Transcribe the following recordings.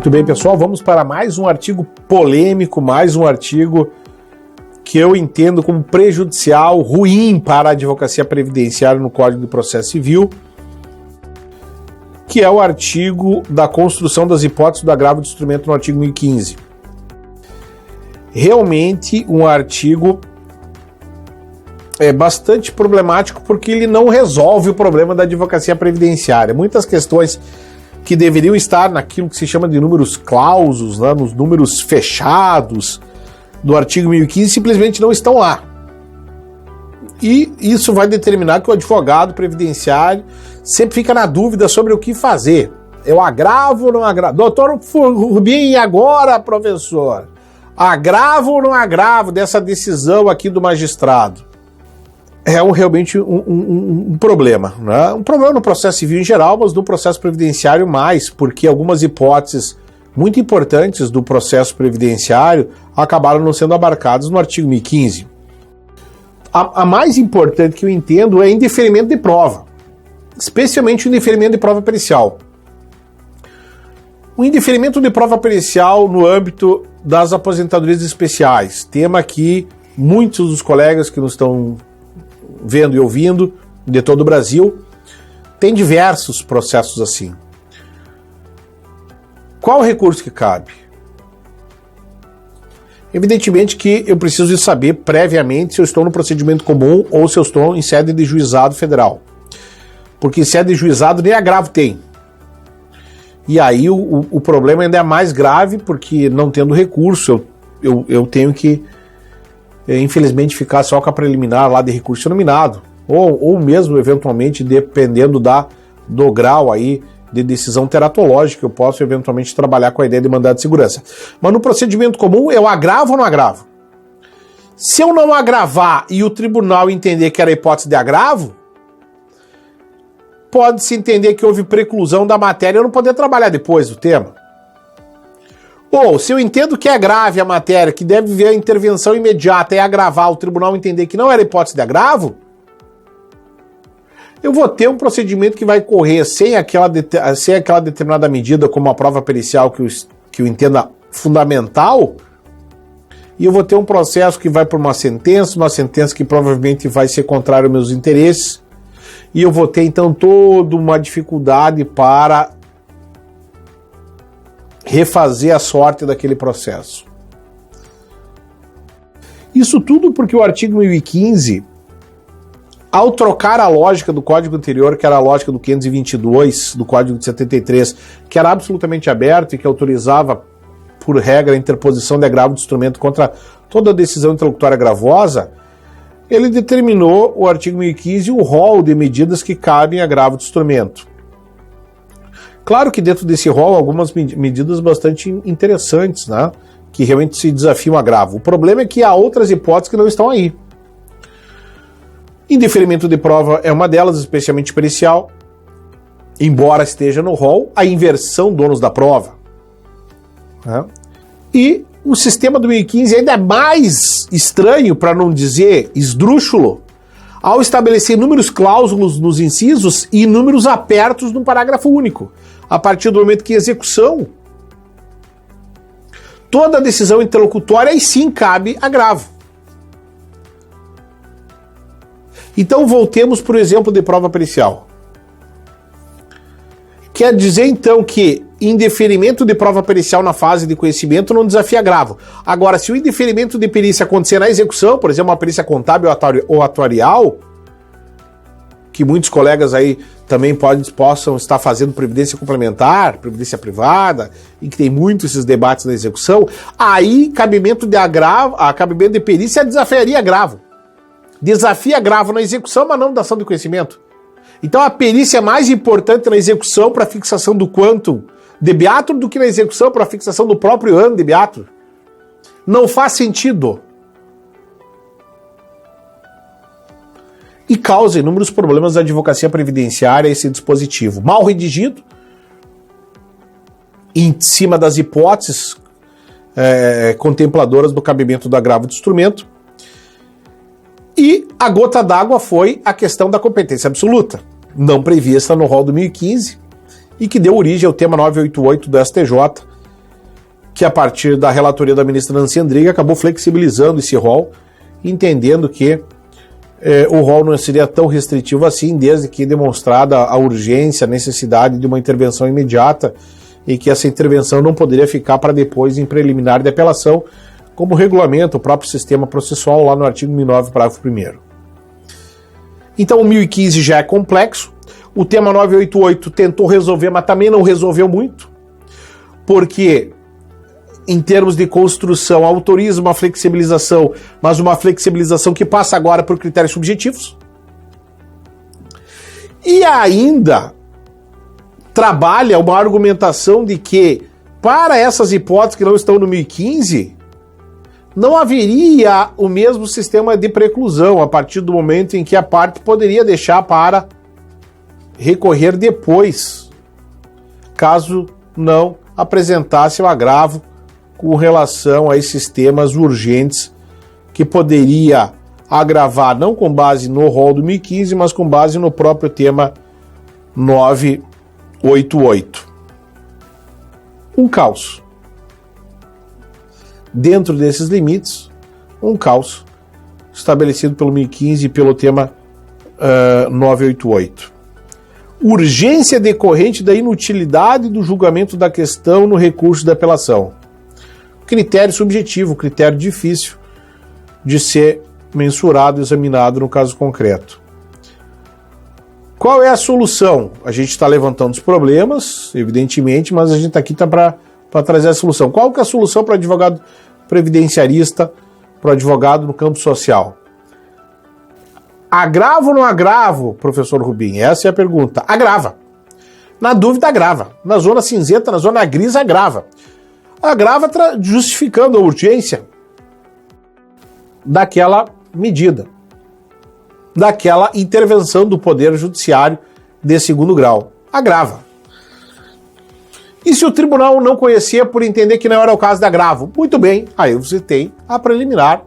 Muito bem, pessoal, vamos para mais um artigo polêmico, mais um artigo que eu entendo como prejudicial, ruim para a advocacia previdenciária no Código de Processo Civil, que é o artigo da construção das hipóteses do agravo de instrumento no artigo 1015. Realmente um artigo bastante problemático porque ele não resolve o problema da advocacia previdenciária. Muitas questões que deveriam estar naquilo que se chama de números clausos, né, nos números fechados do artigo 1015, simplesmente não estão lá. E isso vai determinar que o advogado previdenciário sempre fica na dúvida sobre o que fazer. Eu agravo ou não agravo? Doutor Rubim, e agora, professor? Agravo ou não agravo dessa decisão aqui do magistrado? É realmente um problema, né? Um problema no processo civil em geral, mas no processo previdenciário mais, porque algumas hipóteses muito importantes do processo previdenciário acabaram não sendo abarcadas no artigo 1015. A mais importante que eu entendo é indeferimento de prova, especialmente o indeferimento de prova pericial. O indeferimento de prova pericial no âmbito das aposentadorias especiais, tema que muitos dos colegas que nos estão vendo e ouvindo de todo o Brasil, tem diversos processos assim. Qual o recurso que cabe? Evidentemente que eu preciso de saber previamente se eu estou no procedimento comum ou se eu estou em sede de juizado federal. Porque em sede de juizado nem agravo tem. E aí o problema ainda é mais grave, porque não tendo recurso, eu tenho que infelizmente ficar só com a preliminar lá de recurso nominado, ou mesmo eventualmente dependendo do grau aí de decisão teratológica, eu posso eventualmente trabalhar com a ideia de mandado de segurança. Mas no procedimento comum eu agravo ou não agravo? Se eu não agravar e o tribunal entender que era hipótese de agravo, pode-se entender que houve preclusão da matéria e eu não poder trabalhar depois do tema. Ou, se eu entendo que é grave a matéria, que deve ver a intervenção imediata e agravar, o tribunal entender que não era hipótese de agravo, eu vou ter um procedimento que vai correr sem aquela determinada medida, como a prova pericial que eu entenda fundamental, e eu vou ter um processo que vai por uma sentença que provavelmente vai ser contrária aos meus interesses, e eu vou ter, então, toda uma dificuldade para refazer a sorte daquele processo. Isso tudo porque o artigo 1015, ao trocar a lógica do código anterior, que era a lógica do 522, do código de 73, que era absolutamente aberto e que autorizava, por regra, a interposição de agravo de instrumento contra toda decisão interlocutória gravosa, ele determinou, o artigo 1015, o rol de medidas que cabem a agravo de instrumento. Claro que dentro desse rol, algumas medidas bastante interessantes, né, que realmente se desafiam agravo. O problema é que há outras hipóteses que não estão aí. Indeferimento de prova é uma delas, especialmente pericial, embora esteja no rol, a inversão do ônus da prova. Né? E o sistema do 1015 ainda é mais estranho, para não dizer esdrúxulo, ao estabelecer números cláusulos nos incisos e números apertos no parágrafo único. A partir do momento que execução, toda decisão interlocutória aí sim cabe agravo. Então voltemos por exemplo de prova pericial. Quer dizer então que indeferimento de prova pericial na fase de conhecimento não desafia agravo. Agora, se o indeferimento de perícia acontecer na execução, por exemplo, uma perícia contábil ou atuarial, que muitos colegas aí também possam estar fazendo previdência complementar, previdência privada, e que tem muito esses debates na execução, aí cabimento de perícia desafiaria agravo. Desafia agravo na execução, mas não da ação de conhecimento. Então a perícia é mais importante na execução para a fixação do quantum de beatur do que na execução para a fixação do próprio ano de beatur. Não faz sentido. E causa inúmeros problemas da advocacia previdenciária esse dispositivo. Mal redigido, em cima das hipóteses contempladoras do cabimento do agravo de instrumento. E a gota d'água foi a questão da competência absoluta, não prevista no rol do 1015, e que deu origem ao tema 988 do STJ, que a partir da relatoria da ministra Nancy Andrighi acabou flexibilizando esse rol, entendendo que o rol não seria tão restritivo assim, desde que demonstrada a urgência, a necessidade de uma intervenção imediata, e que essa intervenção não poderia ficar para depois em preliminar de apelação, como regulamenta o próprio sistema processual lá no artigo 1009, parágrafo 1º. Então o 1015 já é complexo, o tema 988 tentou resolver, mas também não resolveu muito, porque em termos de construção autoriza uma flexibilização, mas uma flexibilização que passa agora por critérios subjetivos. E ainda trabalha uma argumentação de que, para essas hipóteses que não estão no 1015, não haveria o mesmo sistema de preclusão a partir do momento em que a parte poderia deixar para recorrer depois, caso não apresentasse o agravo com relação a esses temas urgentes que poderia agravar não com base no rol do 1015, mas com base no próprio tema 988. Um caos. Dentro desses limites, um caos estabelecido pelo 1015 e pelo tema 988. Urgência decorrente da inutilidade do julgamento da questão no recurso da apelação. Critério subjetivo, critério difícil de ser mensurado e examinado no caso concreto. Qual é a solução? A gente está levantando os problemas, evidentemente, mas a gente está aqui para trazer a solução. Qual que é a solução para o advogado previdenciarista, para o advogado no campo social? Agravo ou não agravo, professor Rubim? Essa é a pergunta. Agrava. Na dúvida, agrava. Na zona cinzenta, na zona gris, agrava. Agrava justificando a urgência daquela medida, daquela intervenção do Poder Judiciário de segundo grau. Agrava. E se o tribunal não conhecia por entender que não era o caso de agravo? Muito bem, aí você tem a preliminar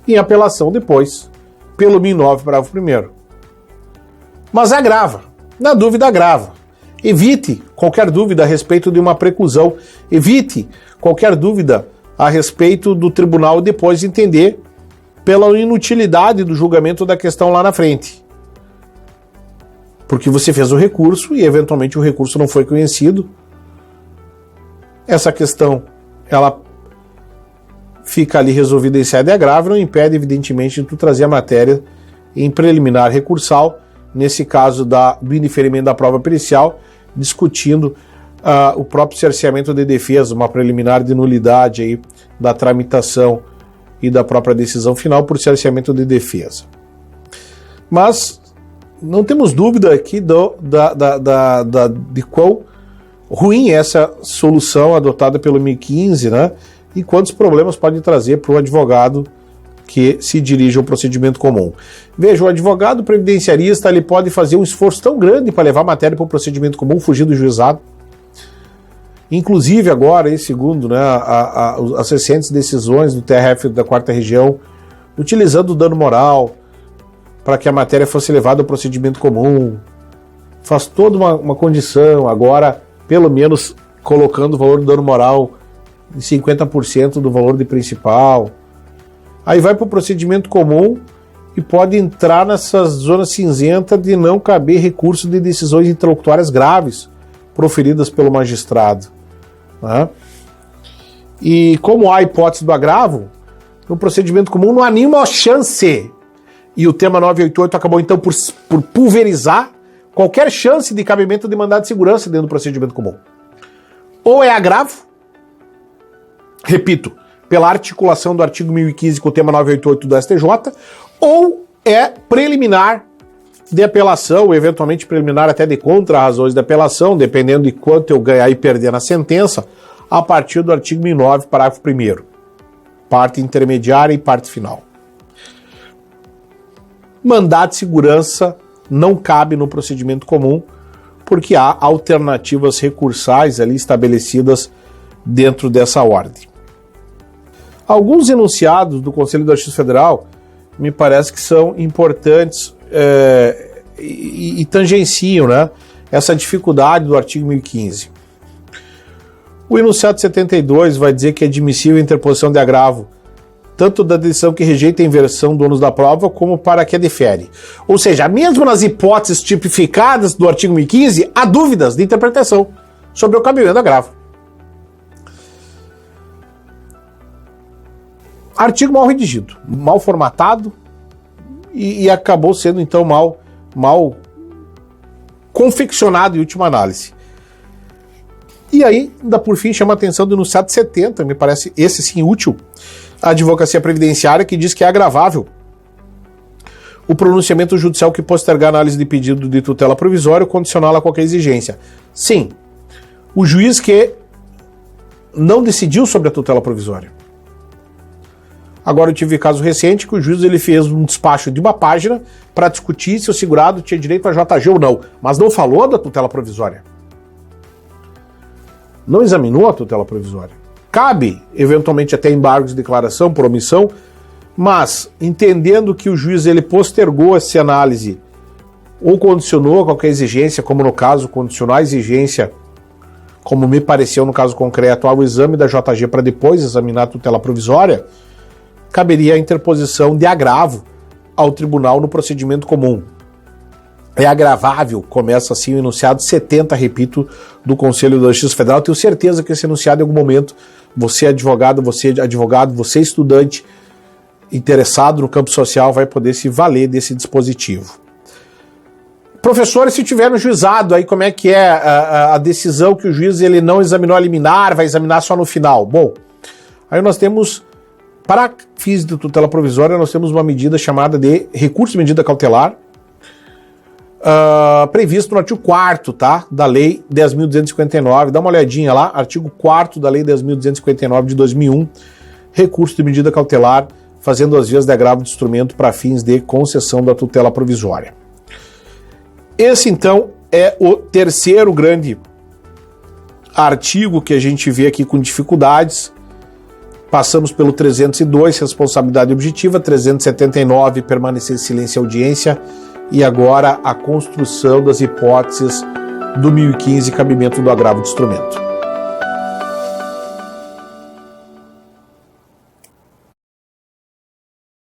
em apelação depois, pelo 1009, parágrafo 1º. Mas agrava. Na dúvida, agrava. Evite qualquer dúvida a respeito de uma preclusão. Evite qualquer dúvida a respeito do tribunal depois entender pela inutilidade do julgamento da questão lá na frente. Porque você fez o recurso e eventualmente o recurso não foi conhecido. Essa questão, ela fica ali resolvida em sede agravo, não impede, evidentemente, de tu trazer a matéria em preliminar recursal, nesse caso do indeferimento da prova pericial, discutindo o próprio cerceamento de defesa, uma preliminar de nulidade aí da tramitação e da própria decisão final por cerceamento de defesa. Mas não temos dúvida aqui de quão ruim é essa solução adotada pelo 1015, né? E quantos problemas pode trazer para o advogado que se dirige ao procedimento comum. Veja, o advogado previdenciarista ele pode fazer um esforço tão grande para levar a matéria para o procedimento comum, fugir do juizado. Inclusive agora, segundo as recentes decisões do TRF da 4ª Região, utilizando o dano moral para que a matéria fosse levada ao procedimento comum, faz toda uma condição, agora pelo menos colocando o valor do dano moral em 50% do valor de principal. Aí vai para o procedimento comum e pode entrar nessa zona cinzenta de não caber recurso de decisões interlocutórias graves proferidas pelo magistrado. Né? E como há hipótese do agravo, no procedimento comum não há nenhuma chance. E o tema 988 acabou então por pulverizar qualquer chance de cabimento de mandado de segurança dentro do procedimento comum. Ou é agravo, repito, pela articulação do artigo 1015 com o tema 988 do STJ, ou é preliminar de apelação, eventualmente preliminar até de contra-razões de apelação, dependendo de quanto eu ganhar e perder na sentença, a partir do artigo 1009, parágrafo 1º, parte intermediária e parte final. Mandado de segurança não cabe no procedimento comum, porque há alternativas recursais ali estabelecidas dentro dessa ordem. Alguns enunciados do Conselho da Justiça Federal me parece que são importantes e tangenciam, né, essa dificuldade do artigo 1015. O enunciado 72 vai dizer que é admissível a interposição de agravo tanto da decisão que rejeita a inversão do ônus da prova, como para a que a difere. Ou seja, mesmo nas hipóteses tipificadas do artigo 1015, há dúvidas de interpretação sobre o cabimento do agravo. Artigo mal redigido, mal formatado e acabou sendo então mal confeccionado em última análise. E aí, ainda por fim, chama a atenção do enunciado 70, me parece esse sim útil, a advocacia previdenciária, que diz que é agravável o pronunciamento judicial que postergar a análise de pedido de tutela provisória ou condicioná-la a qualquer exigência. Sim, o juiz que não decidiu sobre a tutela provisória. Agora eu tive caso recente que o juiz ele fez um despacho de uma página para discutir se o segurado tinha direito a JG ou não, mas não falou da tutela provisória. Não examinou a tutela provisória. Cabe, eventualmente, até embargos de declaração por omissão, mas entendendo que o juiz ele postergou essa análise ou condicionou qualquer exigência, como no caso, condicionar a exigência, como me pareceu no caso concreto, ao exame da JG para depois examinar a tutela provisória, caberia a interposição de agravo ao tribunal no procedimento comum. É agravável, começa assim o enunciado 70, repito, do Conselho da Justiça Federal. Tenho certeza que esse enunciado em algum momento, você advogado, você estudante interessado no campo social vai poder se valer desse dispositivo. Professores, se tiver no juizado, aí como é que é a decisão que o juiz ele não examinou a liminar, vai examinar só no final? Bom, aí nós temos, para fins de tutela provisória, nós temos uma medida chamada de recurso de medida cautelar, previsto no artigo 4º, tá? Da Lei 10.259, dá uma olhadinha lá, artigo 4º da Lei 10.259 de 2001, recurso de medida cautelar, fazendo as vias de agravo de instrumento para fins de concessão da tutela provisória. Esse, então, é o terceiro grande artigo que a gente vê aqui com dificuldades. Passamos pelo 302, responsabilidade objetiva, 379, permanecer em silêncio e audiência, e agora a construção das hipóteses do 1015, cabimento do agravo de instrumento.